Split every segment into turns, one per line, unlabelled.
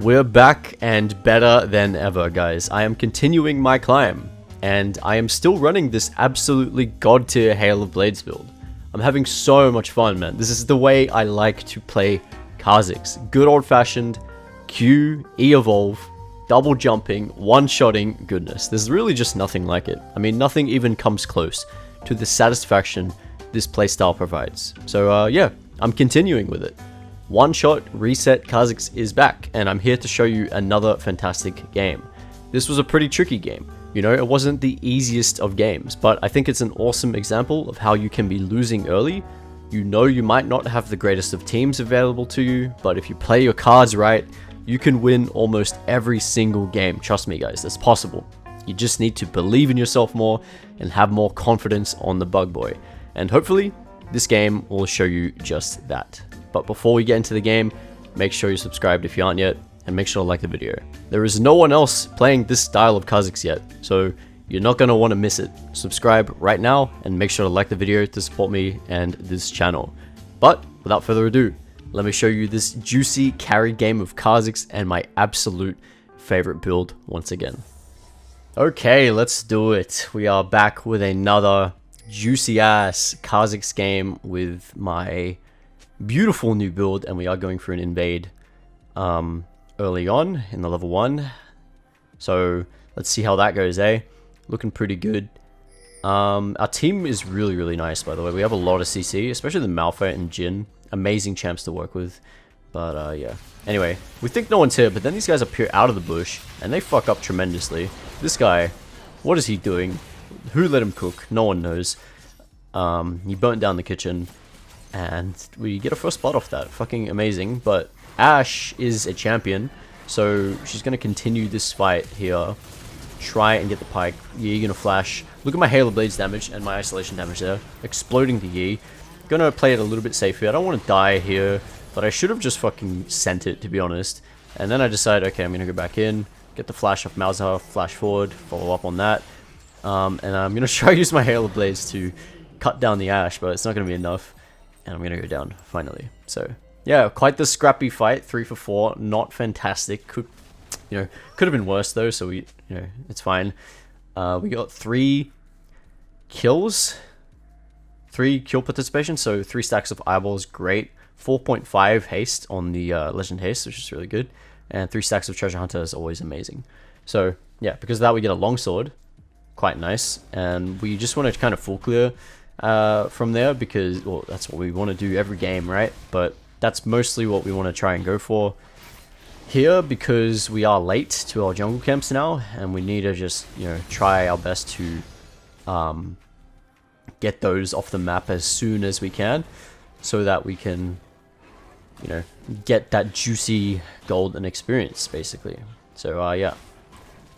We're back and better than ever, guys. I am continuing my climb, and I am still running this absolutely god tier Hail of Blades build. I'm having so much fun, man. This is the way I like to play Kha'Zix. Good old fashioned Q, E evolve, double jumping, one-shotting goodness. There's really just nothing like it. I mean, nothing even comes close to the satisfaction this playstyle provides. So yeah, I'm continuing with it. One shot reset Kha'Zix is back, and I'm here to show you another fantastic game. This was a pretty tricky game. You know, it wasn't the easiest of games, but I think it's an awesome example of how you can be losing early. You know you might not have the greatest of teams available to you, but if you play your cards right, you can win almost every single game. Trust me, guys, that's possible. You just need to believe in yourself more and have more confidence on the bug boy. And hopefully, this game will show you just that. But before we get into the game, make sure you're subscribed if you aren't yet, and make sure to like the video. There is no one else playing this style of Kha'Zix yet, so you're not going to want to miss it. Subscribe right now, and make sure to like the video to support me and this channel. But without further ado, let me show you this juicy carry game of Kha'Zix and my absolute favorite build once again. Okay, let's do it. We are back with another juicy ass Kha'Zix game with my beautiful new build, and we are going for an invade early on in the level 1. So let's see how that goes, eh? Looking pretty good. Our team is really nice, by the way. We have a lot of CC, especially the Malphite and Jin. Amazing champs to work with. But yeah. Anyway, we think no one's here, but then these guys appear out of the bush, and they fuck up tremendously. This guy, what is he doing? Who let him cook? No one knows. He burnt down the kitchen, and we get a first blood off that. Fucking amazing. But Ashe is a champion, so she's going to continue this fight here. Try and get the pike. Yi gonna flash. Look at my Hail of Blades damage and my isolation damage there. Exploding the Yi. Gonna play it a little bit safer. I don't want to die here, but I should have just fucking sent it, to be honest. And then I decided, okay, I'm gonna go back in, get the flash off Malzahar, flash forward, follow up on that. And I'm gonna try to use my Hail of Blades to cut down the Ashe, but it's not gonna be enough. And I'm gonna go down, finally. So, yeah, quite the scrappy fight. 3 for 4. Not fantastic. Could have been worse, though, so it's fine. We got 3 kills. 3 kill participation, so 3 stacks of eyeballs, great. 4.5 haste on the legend haste, which is really good. And 3 stacks of treasure hunter is always amazing. So, yeah, because of that we get a longsword. Quite nice. And we just want to kind of full clear from there, because, well, that's what we want to do every game, right? But that's mostly what we want to try and go for here, because we are late to our jungle camps now, and we need to just, try our best to get those off the map as soon as we can, so that we can, get that juicy golden experience, basically. So, yeah.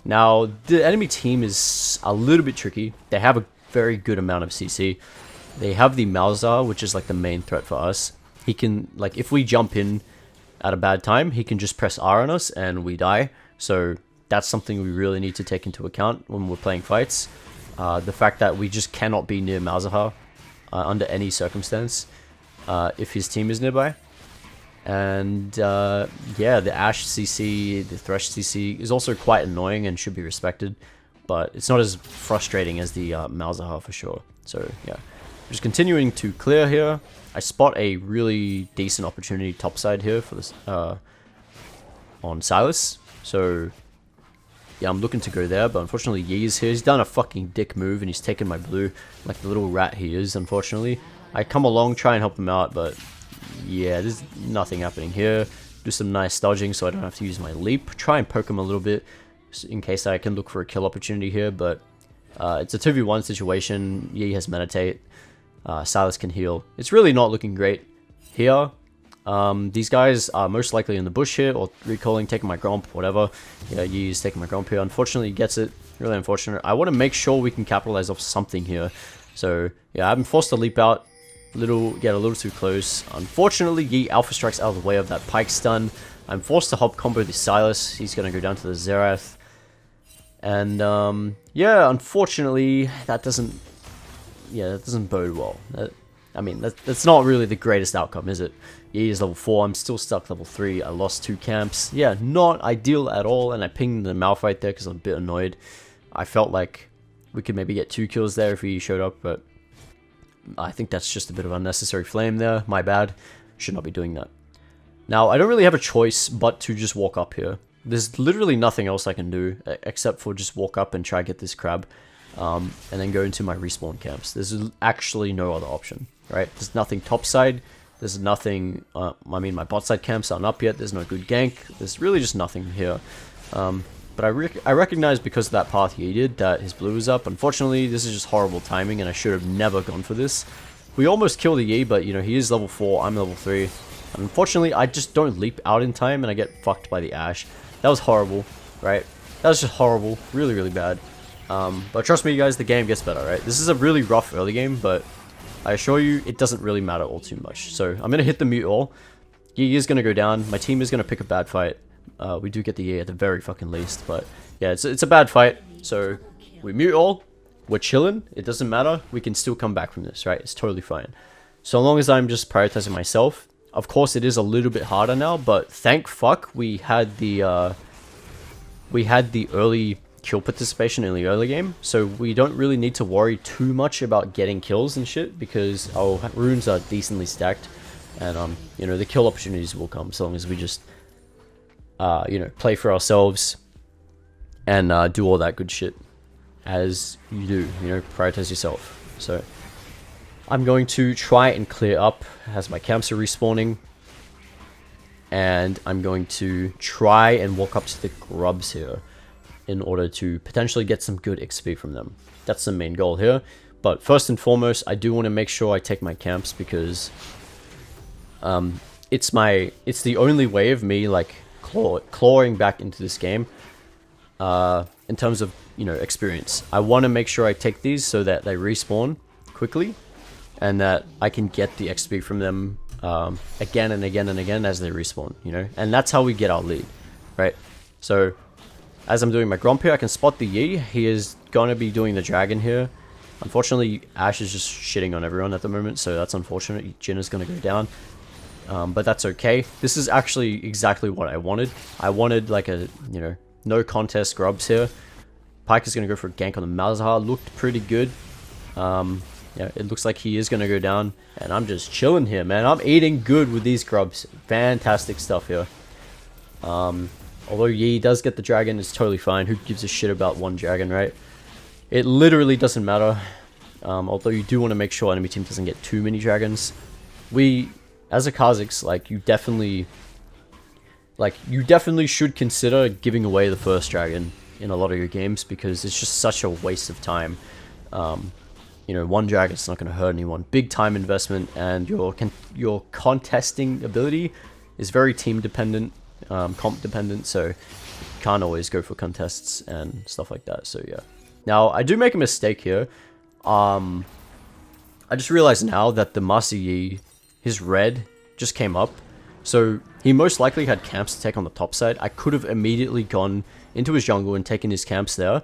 Now, the enemy team is a little bit tricky. They have a very good amount of CC. They have the Malzahar, which is like the main threat for us. He can, like, if we jump in at a bad time, he can just press R on us and we die. So that's something we really need to take into account when we're playing fights. The fact that we just cannot be near Malzahar under any circumstance if his team is nearby. And yeah, the Ashe CC, the Thresh CC is also quite annoying and should be respected, but it's not as frustrating as the Malzahar for sure. So yeah, just continuing to clear here. I spot a really decent opportunity topside here for this on Silas. So yeah, I'm looking to go there, but unfortunately Yi is here. He's done a fucking dick move and he's taken my blue like the little rat he is, unfortunately. I come along, try and help him out, but yeah, there's nothing happening here. Do some nice dodging so I don't have to use my leap. Try and poke him a little bit in case I can look for a kill opportunity here, but it's a 2v1 situation. Yi has meditate. Silas can heal. It's really not looking great here. These guys are most likely in the bush here, or recalling, taking my gromp, whatever. Yeah, Yi's taking my gromp here. Unfortunately, he gets it. Really unfortunate. I want to make sure we can capitalize off something here. So, yeah, I'm forced to leap out. Get a little too close. Unfortunately, Yi alpha strikes out of the way of that pike stun. I'm forced to hop combo the Silas. He's going to go down to the Zerath. And, yeah, unfortunately, that doesn't bode well. I mean, that's not really the greatest outcome, is it? Yi is level 4, I'm still stuck level 3, I lost 2 camps. Yeah, not ideal at all, and I pinged the Malphite there because I'm a bit annoyed. I felt like we could maybe get 2 kills there if he showed up, but I think that's just a bit of unnecessary flame there. My bad. Should not be doing that. Now, I don't really have a choice but to just walk up here. There's literally nothing else I can do except for just walk up and try to get this crab. And then go into my respawn camps. There's actually no other option, right? There's nothing topside. There's nothing, I mean, my bot side camps aren't up yet. There's no good gank. There's really just nothing here. But I recognize because of that path he did that his blue is up. Unfortunately, this is just horrible timing and I should have never gone for this. We almost killed the Yi, but you know, he is level 4, I'm level 3. And unfortunately, I just don't leap out in time and I get fucked by the Ashe. That was horrible, right? That was just horrible. Really, really bad. But trust me, guys, the game gets better, right? This is a really rough early game, but I assure you, it doesn't really matter all too much. So I'm going to hit the mute all. Yi is going to go down. My team is going to pick a bad fight. We do get the Yi at the very fucking least, but yeah, it's a bad fight. So we mute all. We're chilling. It doesn't matter. We can still come back from this, right? It's totally fine. So long as I'm just prioritizing myself. Of course, it is a little bit harder now, but thank fuck we had the early kill participation in the early game, so we don't really need to worry too much about getting kills and shit because our runes are decently stacked, and you know, the kill opportunities will come so long as we just you know, play for ourselves and do all that good shit as you do, you know, prioritize yourself. So I'm going to try and clear up as my camps are respawning, and I'm going to try and walk up to the grubs here in order to potentially get some good XP from them. That's the main goal here. But first and foremost, I do want to make sure I take my camps because it's the only way of me like clawing back into this game in terms of, you know, experience. I want to make sure I take these so that they respawn quickly and that I can get the XP from them again and again and again as they respawn, you know, and that's how we get our lead, right? So as I'm doing my Gromp here, I can spot the Yi. He is going to be doing the dragon here. Unfortunately, Ashe is just shitting on everyone at the moment, so that's unfortunate. Jhin is going to go down, but that's okay. This is actually exactly what I wanted. I wanted like a, you know, no contest grubs here. Pyke is going to go for a gank on the Malzahar. Looked pretty good. Yeah, it looks like he is going to go down, and I'm just chilling here, man. I'm eating good with these grubs. Fantastic stuff here. Although Yi does get the dragon, it's totally fine. Who gives a shit about one dragon, right? It literally doesn't matter. Although you do want to make sure enemy team doesn't get too many dragons. We, as a Kha'Zix, like, you definitely should consider giving away the first dragon in a lot of your games because it's just such a waste of time. You know, one dragon's not going to hurt anyone. Big time investment, and your contesting ability is very team dependent. Comp dependent, so you can't always go for contests and stuff like that. So yeah, now I do make a mistake here. I just realized now that the Master Yi, his red just came up, so he most likely had camps to take on the top side. I could have immediately gone into his jungle and taken his camps there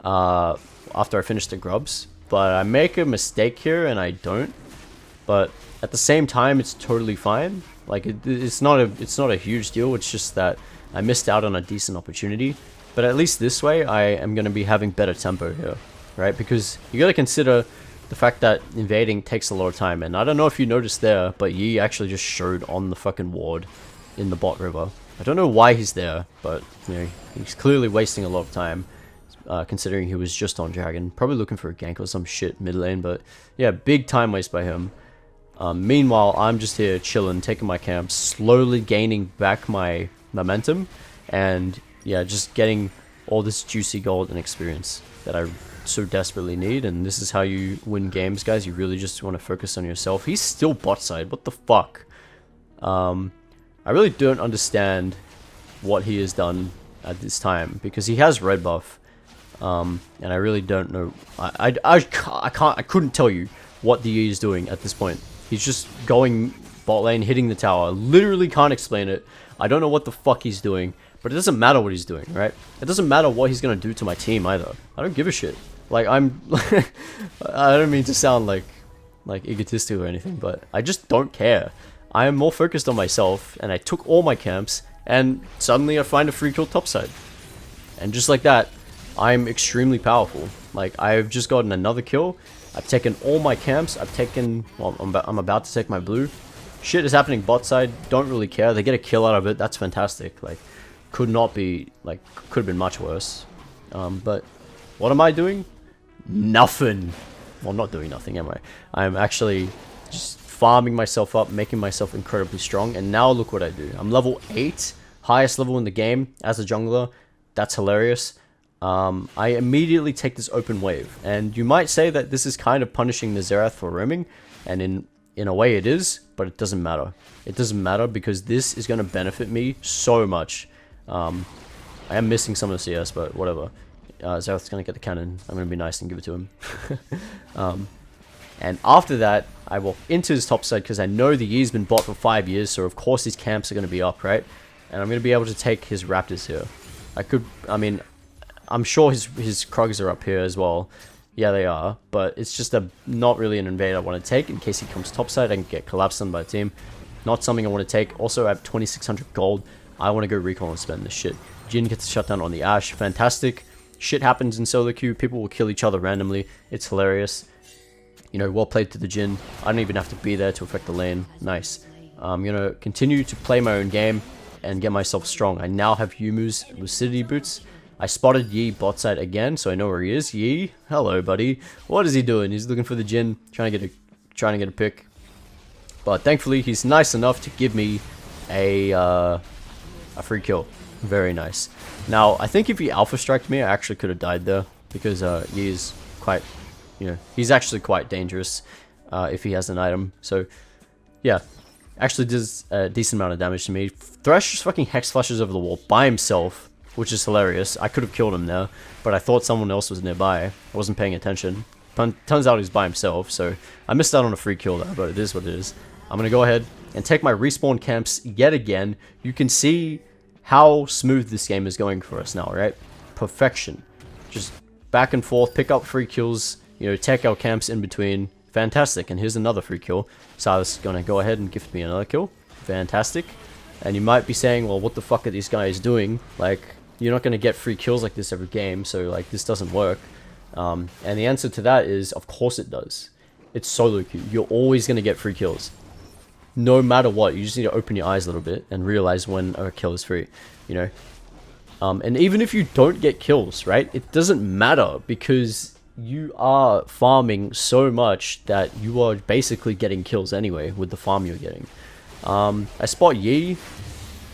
after I finished the grubs, but I make a mistake here and I don't. But at the same time, it's totally fine. Like, it's not a huge deal. It's just that I missed out on a decent opportunity. But at least this way, I am going to be having better tempo here, right? Because you got to consider the fact that invading takes a lot of time. And I don't know if you noticed there, but Yi actually just showed on the fucking ward in the bot river. I don't know why he's there, but you know, he's clearly wasting a lot of time, considering he was just on dragon. Probably looking for a gank or some shit mid lane, but yeah, big time waste by him. Meanwhile, I'm just here chilling, taking my camp, slowly gaining back my momentum, and yeah, just getting all this juicy gold and experience that I so desperately need. And this is how you win games, guys. You really just want to focus on yourself. He's still bot side. What the fuck? I really don't understand what he has done at this time because he has red buff, and I really don't know. I couldn't tell you what the Yi is doing at this point. He's just going bot lane, hitting the tower. Literally can't explain it. I don't know what the fuck he's doing, but it doesn't matter what he's doing, right? It doesn't matter what he's gonna do to my team either. I don't give a shit. Like, I'm I don't mean to sound like like egotistical or anything, but I just don't care. I am more focused on myself, and I took all my camps, and suddenly I find a free kill topside. And just like that, I'm extremely powerful. Like, I've just gotten another kill. I've taken all my camps. I've taken... Well, I'm about to take my blue. Shit is happening bot side. Don't really care. They get a kill out of it. That's fantastic. Like, could not be... Like, could have been much worse. But what am I doing? Nothing. Well, not doing nothing, am I? I'm actually just farming myself up, making myself incredibly strong. And now look what I do. I'm level 8. Highest level in the game as a jungler. That's hilarious. I immediately take this open wave, and you might say that this is kind of punishing the Xerath for roaming, and in a way it is, but it doesn't matter. It doesn't matter because this is going to benefit me so much. I am missing some of the CS, but whatever. Xerath's going to get the cannon. I'm going to be nice and give it to him. And after that, I walk into his top side because I know the Yi's been bought for 5 years, so of course his camps are going to be up, right? And I'm going to be able to take his Raptors here. I'm sure his Krugs are up here as well. Yeah, they are. But it's just not really an invade I want to take. In case he comes topside, I can get collapsed on by a team. Not something I want to take. Also, I have 2,600 gold. I want to go recall and spend this shit. Jhin gets a shutdown on the Ashe. Fantastic. Shit happens in solo queue. People will kill each other randomly. It's hilarious. You know, well played to the Jhin. I don't even have to be there to affect the lane. Nice. I'm going to continue to play my own game and get myself strong. I now have Yumu's Lucidity Boots. I spotted Yi bot side again, so I know where he is. Yi, hello, buddy. What is he doing? He's looking for the Jhin, trying to get a pick. But thankfully, he's nice enough to give me a free kill. Very nice. Now, I think if he alpha striked me, I actually could have died there because Yi is quite, you know, he's actually quite dangerous if he has an item. So, yeah. Actually does a decent amount of damage to me. Thresh just fucking hex flashes over the wall by himself, which is hilarious. I could have killed him there, but I thought someone else was nearby. I wasn't paying attention. Turns out he's by himself, so I missed out on a free kill there, but it is what it is. I'm going to go ahead and take my respawn camps yet again. You can see how smooth this game is going for us now, right? Perfection. Just back and forth, pick up free kills, you know, take our camps in between. Fantastic. And here's another free kill. Silas is going to go ahead and gift me another kill. Fantastic. And you might be saying, well, what the fuck are these guys doing? Like, you're not going to get free kills like this every game, so, like, this doesn't work. And the answer to that is, of course it does. It's solo queue. You're always going to get free kills. No matter what. You just need to open your eyes a little bit and realize when a kill is free, you know? And even if you don't get kills, right? It doesn't matter because you are farming so much that you are basically getting kills anyway with the farm you're getting. I spot Yi.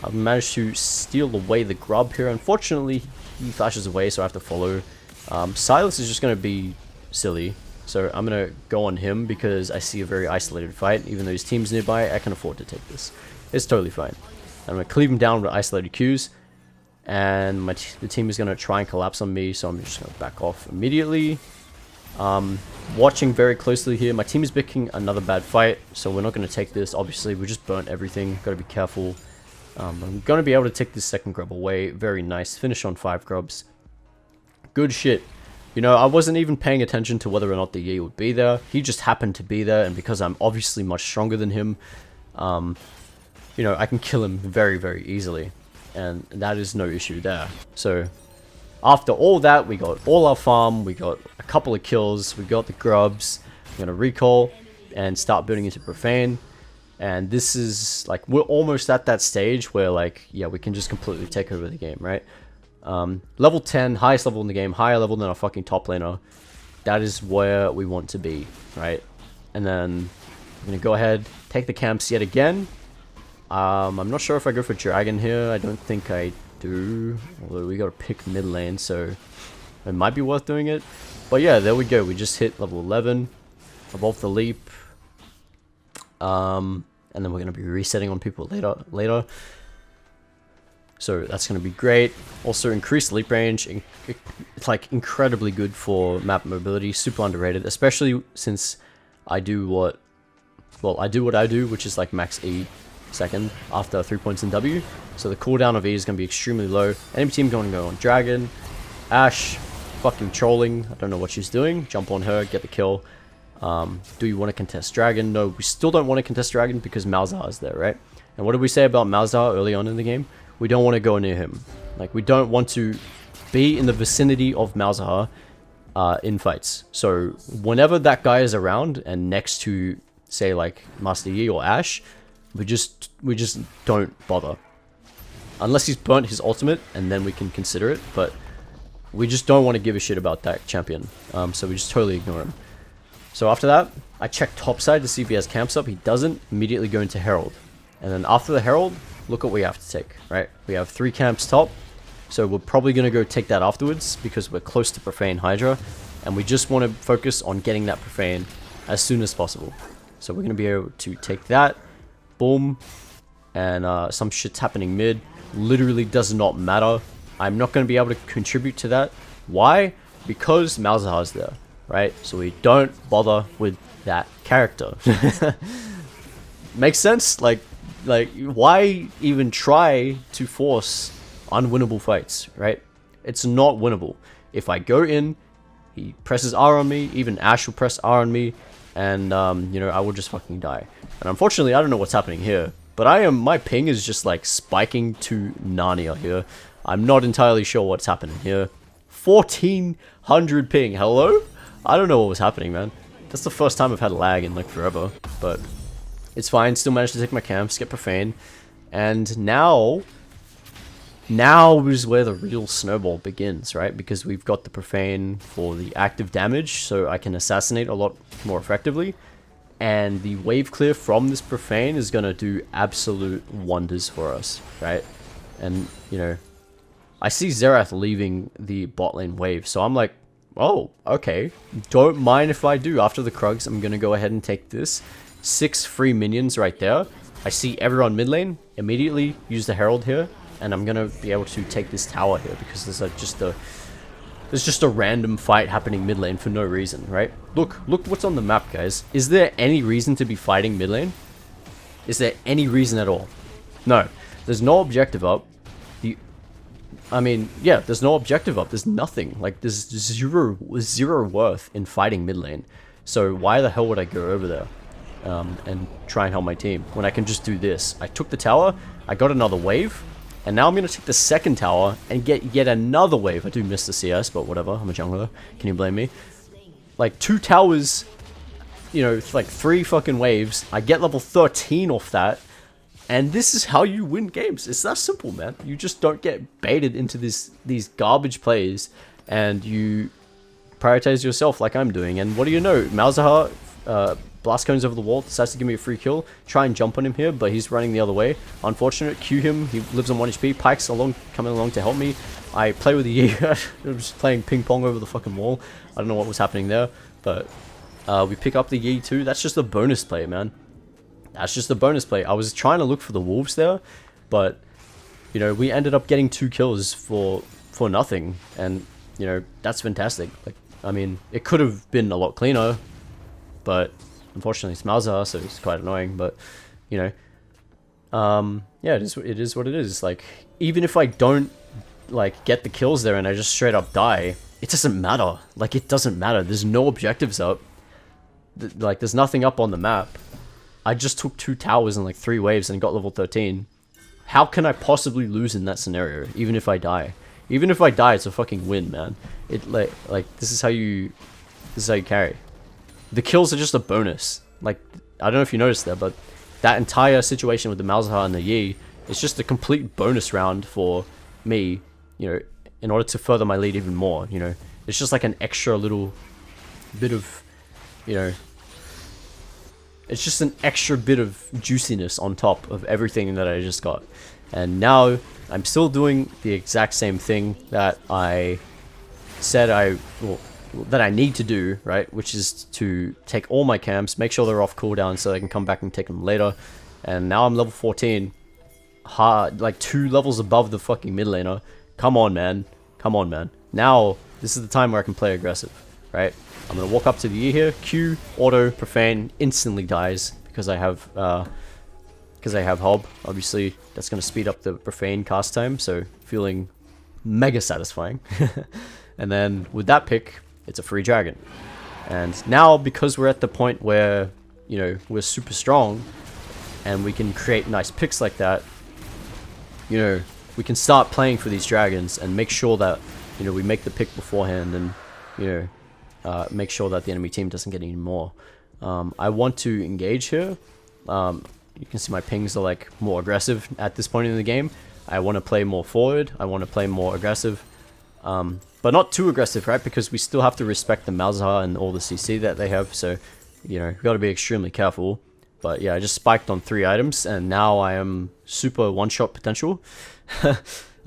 I've managed to steal away the grub here. Unfortunately, he flashes away, so I have to follow. Silas is just going to be silly, so I'm going to go on him because I see a very isolated fight. Even though his team's nearby, I can afford to take this. It's totally fine. I'm going to cleave him down with isolated Qs, and the team is going to try and collapse on me, so I'm just going to back off immediately. Watching very closely here. My team is picking another bad fight, so we're not going to take this. Obviously, we just burnt everything. Got to be careful. I'm going to be able to take this second grub away. Very nice. Finish on 5 grubs. Good shit. You know, I wasn't even paying attention to whether or not the Yi would be there. He just happened to be there, and because I'm obviously much stronger than him, you know, I can kill him very, very easily. And that is no issue there. So, after all that, we got all our farm, we got a couple of kills, we got the grubs. I'm going to recall and start building into Profane. And this is, like, we're almost at that stage where, like, yeah, we can just completely take over the game, right? Level 10, highest level in the game, higher level than our fucking top laner. That is where we want to be, right? And then I'm going to go ahead, take the camps yet again. I'm not sure if I go for Dragon here. I don't think I do. Although we got to pick mid lane, so it might be worth doing it. But yeah, there we go. We just hit level 11. Evolve the Leap. And then we're going to be resetting on people later. So that's going to be great. Also, increased leap range. It's like incredibly good for map mobility. Super underrated, especially since I do what I do, which is like max E second after 3 points in W. So the cooldown of E is going to be extremely low. Enemy team going to go on Dragon. Ashe, fucking trolling. I don't know what she's doing. Jump on her, get the kill. Do you want to contest Dragon? No, we still don't want to contest Dragon because Malzahar is there, right? And what did we say about Malzahar early on in the game? We don't want to go near him. Like, we don't want to be in the vicinity of Malzahar in fights. So whenever that guy is around and next to, say, like Master Yi or Ashe, we just don't bother. Unless he's burnt his ultimate, and then we can consider it, but we just don't want to give a shit about that champion. So we just totally ignore him. So after that, I check topside to see if he has camps up. He doesn't. Immediately go into Herald. And then after the Herald, look what we have to take, right? We have 3 camps top. So we're probably going to go take that afterwards because we're close to Profane Hydra. And we just want to focus on getting that Profane as soon as possible. So we're going to be able to take that. Boom. And some shit's happening mid. Literally does not matter. I'm not going to be able to contribute to that. Why? Because Malzahar's there, right? So we don't bother with that character. Makes sense? Like, why even try to force unwinnable fights, right? It's not winnable. If I go in, he presses R on me, even Ashe will press R on me, and, you know, I will just fucking die. And unfortunately, I don't know what's happening here, but my ping is just, like, spiking to Narnia here. I'm not entirely sure what's happening here. 1400 ping, hello? I don't know what was happening, man. That's the first time I've had lag in, like, forever, but it's fine. Still managed to take my camps, get Profane, and now is where the real snowball begins, right? Because we've got the Profane for the active damage, so I can assassinate a lot more effectively. And the wave clear from this Profane is going to do absolute wonders for us, right? And, you know, I see Xerath leaving the bot lane wave, so I'm like, oh, okay. Don't mind if I do. After the Krugs, I'm going to go ahead and take this. 6 free minions right there. I see everyone mid lane. Immediately use the Herald here. And I'm going to be able to take this tower here because there's just a random fight happening mid lane for no reason, right? Look what's on the map, guys. Is there any reason to be fighting mid lane? Is there any reason at all? No. There's no objective up. There's no objective up. There's nothing. Like, there's zero worth in fighting mid lane. So why the hell would I go over there and try and help my team when I can just do this? I took the tower, I got another wave, and now I'm going to take the second tower and get yet another wave. I do miss the CS, but whatever. I'm a jungler. Can you blame me? Like, 2 towers, you know, like 3 fucking waves. I get level 13 off that. And this is how you win games. It's that simple, man. You just don't get baited into these garbage plays, and you prioritize yourself like I'm doing. And what do you know? Malzahar blast cones over the wall, decides to give me a free kill. Try and jump on him here, but he's running the other way. Unfortunate. Q him. He lives on 1 HP. Pyke's coming along to help me. I play with the Yi. I'm just playing ping pong over the fucking wall. I don't know what was happening there, but we pick up the Yi too. That's just a bonus play, man. That's just a bonus play. I was trying to look for the wolves there, but, you know, we ended up getting 2 kills for nothing, and, you know, that's fantastic. Like, I mean, it could have been a lot cleaner, but unfortunately it's Malzahar, so it's quite annoying. But, you know, yeah, it is what it is. Like, even if I don't, like, get the kills there and I just straight up die, it doesn't matter. Like, it doesn't matter. There's no objectives up. Like, there's nothing up on the map. I just took 2 towers and like 3 waves and got level 13. How can I possibly lose in that scenario, even if I die? Even if I die, it's a fucking win, man. It like this is how you carry. The kills are just a bonus. Like, I don't know if you noticed that, but that entire situation with the Malzahar and the Yi is just a complete bonus round for me, you know, in order to further my lead even more, you know. It's just like an extra little bit of, you know, it's just an extra bit of juiciness on top of everything that I just got. And now I'm still doing the exact same thing that I said that I need to do, right? Which is to take all my camps, make sure they're off cooldown so I can come back and take them later. And now I'm level 14. Like 2 levels above the fucking mid laner. Come on, man. Come on, man. Now, this is the time where I can play aggressive, right? I'm going to walk up to the Yi here, Q, auto, Profane, instantly dies because I have Hob. Obviously, that's going to speed up the Profane cast time, so feeling mega satisfying. And then with that pick, it's a free dragon. And now, because we're at the point where, you know, we're super strong and we can create nice picks like that, you know, we can start playing for these dragons and make sure that, you know, we make the pick beforehand and, you know, make sure that the enemy team doesn't get any more. I want to engage here. You can see my pings are like more aggressive at this point in the game. I want to play more forward. I want to play more aggressive. But not too aggressive, right? Because we still have to respect the Malzahar and all the CC that they have. So, you know, we've got to be extremely careful. But yeah, I just spiked on 3 items and now I am super one-shot potential. I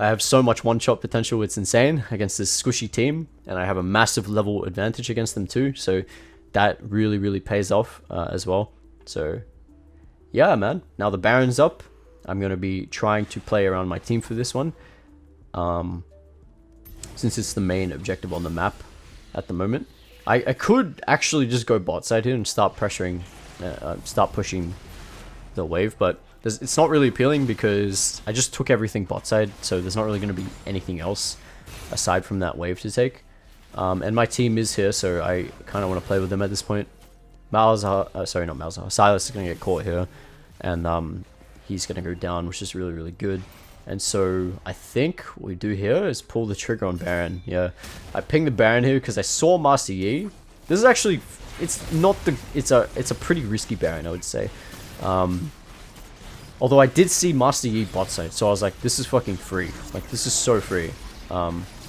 have so much one-shot potential, it's insane against this squishy team. And I have a massive level advantage against them too. So that really, really pays off as well. So yeah, man. Now the Baron's up. I'm going to be trying to play around my team for this one. Since it's the main objective on the map at the moment. I could actually just go bot side here and start pressuring, start pushing the wave, but it's not really appealing because I just took everything bot side, so there's not really going to be anything else aside from that wave to take. And my team is here, so I kind of want to play with them at this point. Malzahar, sorry, not Malzahar, Silas is going to get caught here, and he's going to go down, which is really, really good. And so I think what we do here is pull the trigger on Baron. Yeah, I pinged the Baron here because I saw Master Yi. This is actually, it's not the, it's a pretty risky Baron, I would say. Although I did see Master Yi bot side, so I was like, this is fucking free. Like, this is so free.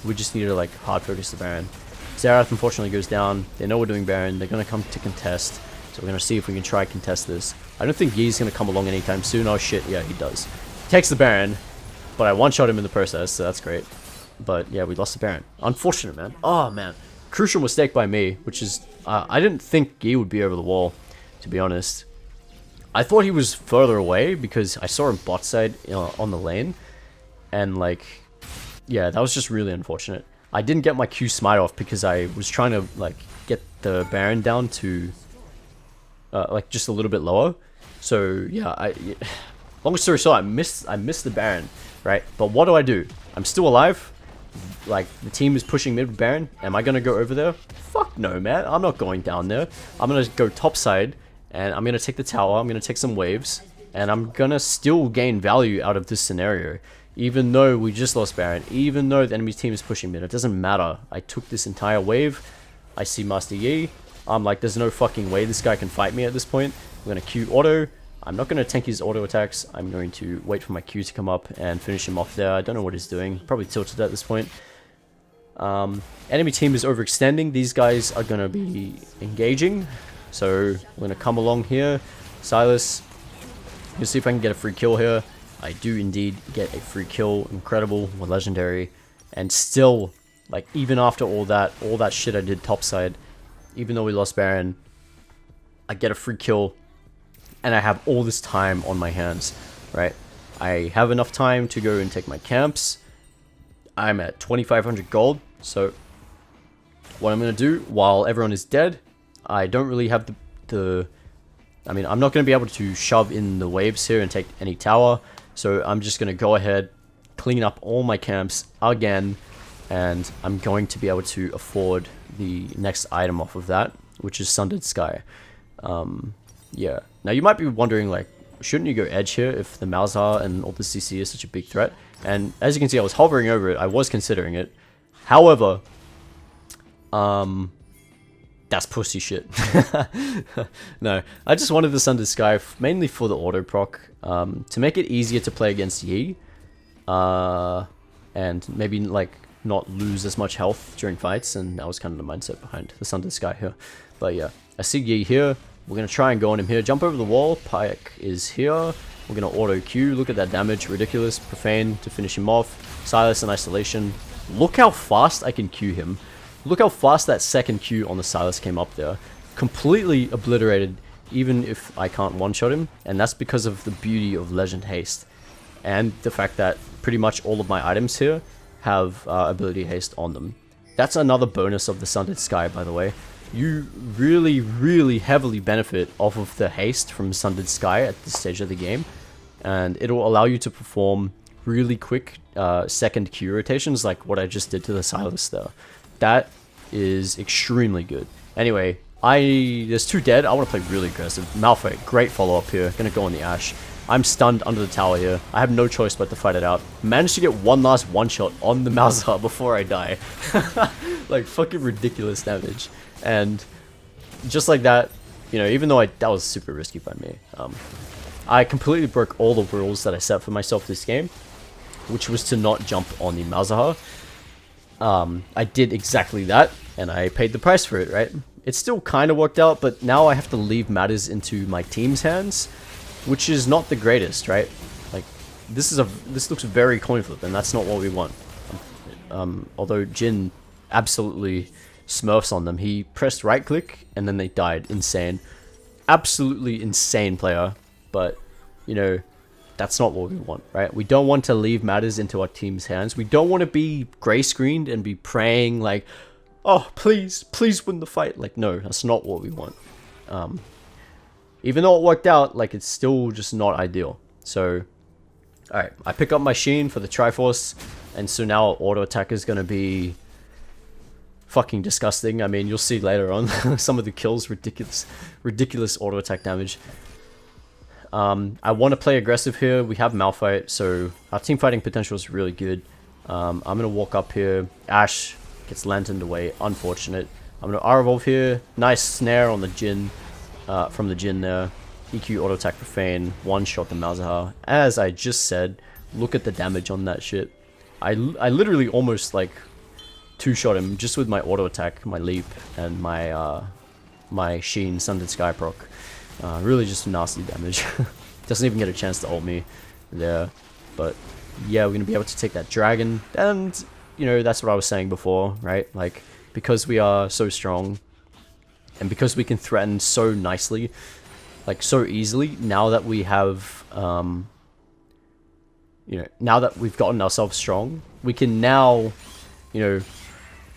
We just need to like hard focus the Baron. Zerath unfortunately goes down. They know we're doing Baron. They're gonna come to contest. So we're gonna see if we can try contest this. I don't think Yi's gonna come along anytime soon. Oh shit, yeah, he does. Takes the Baron. But I one-shot him in the process, so that's great. But yeah, we lost the Baron. Unfortunate, man. Oh, man. Crucial mistake by me, which is... I didn't think Yi would be over the wall, to be honest. I thought he was further away because I saw him bot side on the lane. And, like... Yeah, that was just really unfortunate. I didn't get my Q smite off because I was trying to, like, get the Baron down to... like, just a little bit lower. So, yeah, long story short, I missed the Baron. Right, but what do? I'm still alive. Like, the team is pushing mid with Baron. Am I gonna go over there? Fuck no, man. I'm not going down there. I'm gonna go top side, and I'm gonna take the tower. I'm gonna take some waves, and I'm gonna still gain value out of this scenario. Even though we just lost Baron, even though the enemy team is pushing mid, it doesn't matter. I took this entire wave. I see Master Yi. I'm like, there's no fucking way this guy can fight me at this point. I'm gonna Q auto. I'm not going to tank his auto attacks. I'm going to wait for my Q to come up and finish him off there. I don't know what he's doing. Probably tilted at this point. Enemy team is overextending. These guys are going to be engaging. So we're going to come along here. Silas, let's see if I can get a free kill here. I do indeed get a free kill. Incredible. We're legendary. And still, like, even after all that shit I did topside, even though we lost Baron, I get a free kill. And I have all this time on my hands, right? I have enough time to go and take my camps. I'm at 2,500 gold. So what I'm going to do while everyone is dead, I don't really have I mean, I'm not going to be able to shove in the waves here and take any tower. So I'm just going to go ahead, clean up all my camps again. And I'm going to be able to afford the next item off of that, which is Sundered Sky. Yeah. Now you might be wondering, like, shouldn't you go edge here if the Malzahar and all the CC is such a big threat? And as you can see, I was hovering over it. I was considering it. However, that's pussy shit. No, I just wanted the Sundered Sky mainly for the auto proc, to make it easier to play against Yi, and maybe like not lose as much health during fights. And that was kind of the mindset behind the Sundered Sky here. But yeah, I see Yi here. We're going to try and go on him here. Jump over the wall. Pike is here. We're going to auto Q. Look at that damage. Ridiculous. Profane to finish him off. Silas in isolation. Look how fast I can Q him. Look how fast that second Q on the Silas came up there. Completely obliterated, even if I can't one-shot him. And that's because of the beauty of Legend Haste. And the fact that pretty much all of my items here have ability haste on them. That's another bonus of the Sundered Sky, by the way. You really, really heavily benefit off of the haste from Sundered Sky at this stage of the game. And it'll allow you to perform really quick second Q rotations like what I just did to the Silas there. That is extremely good. Anyway, there's 2 dead. I want to play really aggressive. Malphite, great follow-up here. Gonna go on the Ashe. I'm stunned under the tower here. I have no choice but to fight it out. Managed to get one last one-shot on the Malzahar before I die. Like, fucking ridiculous damage. And just like that, you know, even though that was super risky by me, I completely broke all the rules that I set for myself this game, which was to not jump on the Malzahar. I did exactly that, and I paid the price for it, right? It still kind of worked out, but now I have to leave matters into my team's hands, which is not the greatest, right? Like, this looks very coin flip, and that's not what we want. Although Jin absolutely smurfs on them. He pressed right click, and then they died. Insane. Absolutely insane player, but, you know, that's not what we want, right? We don't want to leave matters into our team's hands. We don't want to be gray screened and be praying like, oh, please win the fight. Like, no, that's not what we want. Even though it worked out, like, it's still just not ideal. So, alright, I pick up my Sheen for the Triforce, and so now our auto attack is going to be fucking disgusting. I mean, you'll see later on some of the kills, ridiculous auto attack damage. I want to play aggressive here. We have Malphite, so our team fighting potential is really good. I'm going to walk up here. Ashe gets lanterned away. Unfortunate. I'm going to R-Evolve here. Nice snare on the Jin. From the Jin there. EQ auto attack profane. One-shot the Malzahar. As I just said, look at the damage on that shit. I literally almost, like, two-shot him just with my auto attack, my leap, and my Sheen Sundered Sky proc. Really just nasty damage. Doesn't even get a chance to ult me there. But yeah, we're going to be able to take that dragon. And, you know, that's what I was saying before, right? Like, because we are so strong, and because we can threaten so nicely, like so easily, now that we have, you know, now that we've gotten ourselves strong, we can now, you know,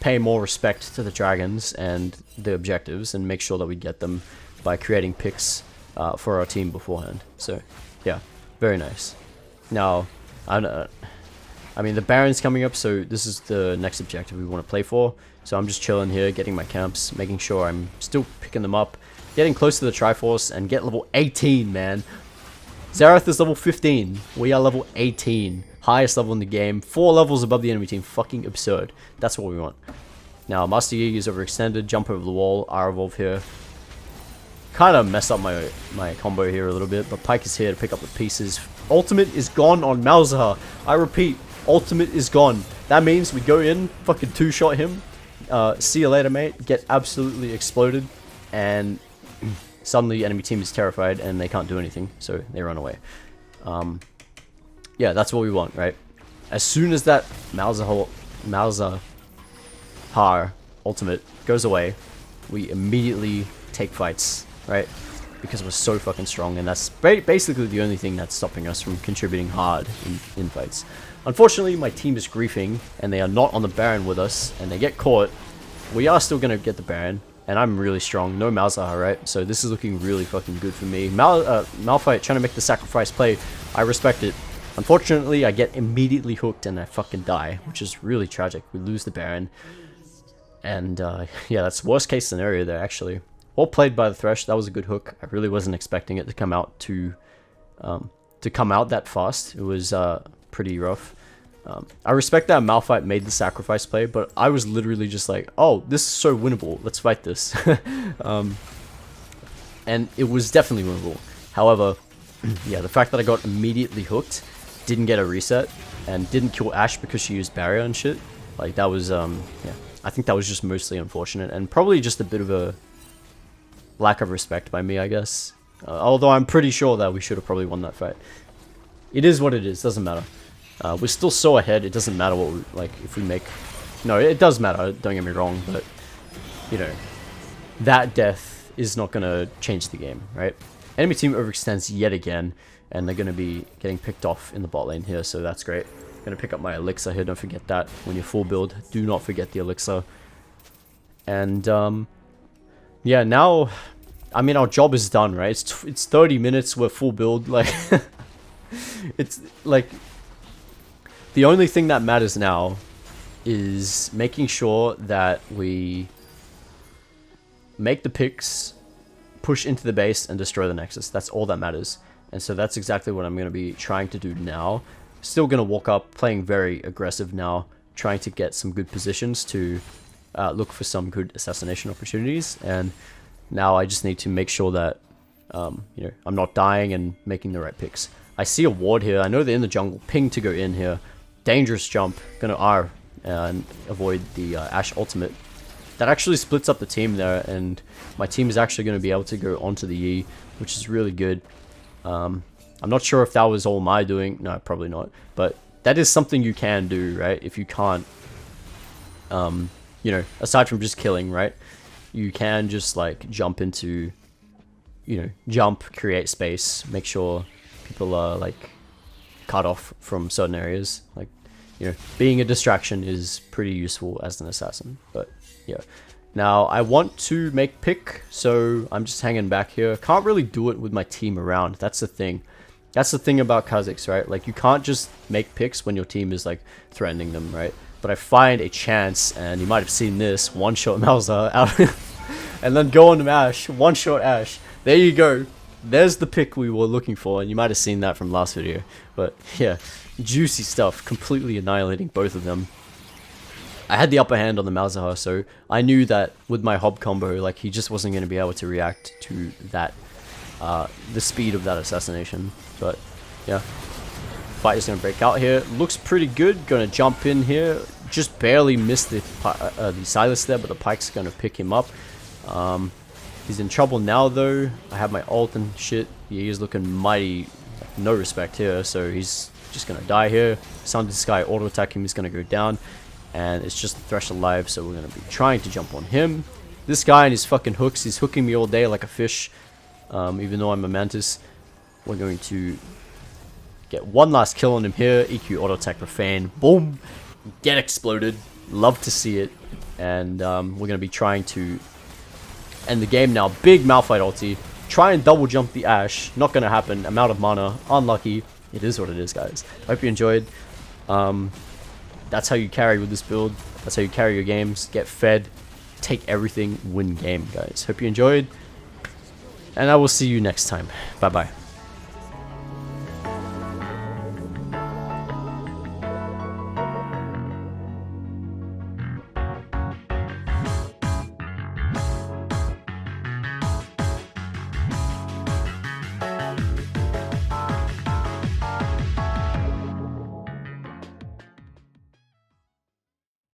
pay more respect to the dragons and the objectives and make sure that we get them by creating picks for our team beforehand. So, yeah, very nice. Now, I mean, the Baron's coming up, so this is the next objective we want to play for. So I'm just chilling here, getting my camps, making sure I'm still picking them up, getting close to the Triforce, and get level 18, man. Xerath is level 15. We are level 18. Highest level in the game. 4 levels above the enemy team. Fucking absurd. That's what we want. Now, Master Yi is overextended. Jump over the wall. R-Evolve here. Kind of mess up my combo here a little bit, but Pyke is here to pick up the pieces. Ultimate is gone on Malzahar. I repeat, ultimate is gone. That means we go in, fucking two-shot him. See you later, mate. Get absolutely exploded, and suddenly enemy team is terrified and they can't do anything, so they run away. Yeah, that's what we want, right? As soon as that Malzahar ultimate goes away, we immediately take fights, right? Because we're so fucking strong, and that's basically the only thing that's stopping us from contributing hard in fights. Unfortunately, my team is griefing, and they are not on the Baron with us, and they get caught. We are still going to get the Baron, and I'm really strong. No Malzahar, right? So this is looking really fucking good for me. Malphite trying to make the sacrifice play. I respect it. Unfortunately, I get immediately hooked, and I fucking die, which is really tragic. We lose the Baron. And, yeah, that's worst case scenario there, actually. Well played by the Thresh. That was a good hook. I really wasn't expecting it to come out that fast. It was pretty rough. I respect that Malphite made the sacrifice play, but I was literally just like, oh, this is so winnable. Let's fight this. And it was definitely winnable. However, yeah, the fact that I got immediately hooked, didn't get a reset, and didn't kill Ashe because she used barrier and shit, like that was, yeah, I think that was just mostly unfortunate, and probably just a bit of a lack of respect by me, I guess. Although I'm pretty sure that we should have probably won that fight. It is what it is, doesn't matter. We're still so ahead, it doesn't matter what we, like, if we make... No, it does matter, don't get me wrong, but, you know, that death is not going to change the game, right? Enemy team overextends yet again, and they're going to be getting picked off in the bot lane here, so that's great. I'm going to pick up my elixir here, don't forget that. When you're full build, do not forget the elixir. And, yeah, now, I mean, our job is done, right? It's 30 minutes, we're full build, like, it's, like, the only thing that matters now is making sure that we make the picks, push into the base, and destroy the Nexus. That's all that matters. And so that's exactly what I'm going to be trying to do now. Still going to walk up, playing very aggressive now, trying to get some good positions to look for some good assassination opportunities. And now I just need to make sure that you know, I'm not dying and making the right picks. I see a ward here. I know they're in the jungle. Ping to go in here. Dangerous jump. Gonna R and avoid the Ashe ultimate. That actually splits up the team there, and my team is actually going to be able to go onto the E, which is really good. I'm not sure if that was all my doing. No, probably not. But that is something you can do, right? If you can't, you know, aside from just killing, right? You can just like jump into, you know, jump, create space, make sure people are like cut off from certain areas. Like, you know, being a distraction is pretty useful as an assassin. But yeah, now I want to make pick, so I'm just hanging back here. Can't really do it with my team around. That's the thing. That's the thing about Kha'Zix, right? Like, you can't just make picks when your team is like threatening them, right? But I find a chance, and you might have seen this one-shot Malzahar out, and then go on to Ashe, one-shot Ashe. There you go. There's the pick we were looking for, and you might have seen that from last video. But yeah, juicy stuff, completely annihilating both of them. I had the upper hand on the Malzahar, so I knew that with my Hob combo, like, he just wasn't going to be able to react to that, the speed of that assassination. But yeah, fight is going to break out here. Looks pretty good. Going to jump in here. Just barely missed the Silas there, but the Pike's going to pick him up. He's in trouble now, though. I have my ult and shit. Yeah, he's looking mighty, no respect here, so he's just going to die here. Sun to Sky auto attack him. He's going to go down. And it's just the Thresh alive, so we're going to be trying to jump on him. This guy and his fucking hooks, he's hooking me all day like a fish. Even though I'm a mantis. We're going to get one last kill on him here. EQ auto attack profane. Boom. Get exploded. Love to see it. And we're going to be trying to end the game now. Big Malphite ulti. Try and double jump the Ashe. Not going to happen. Amount of mana. Unlucky. It is what it is, guys. Hope you enjoyed. That's how you carry with this build. That's how you carry your games. Get fed. Take everything. Win game, guys. Hope you enjoyed. And I will see you next time. Bye-bye.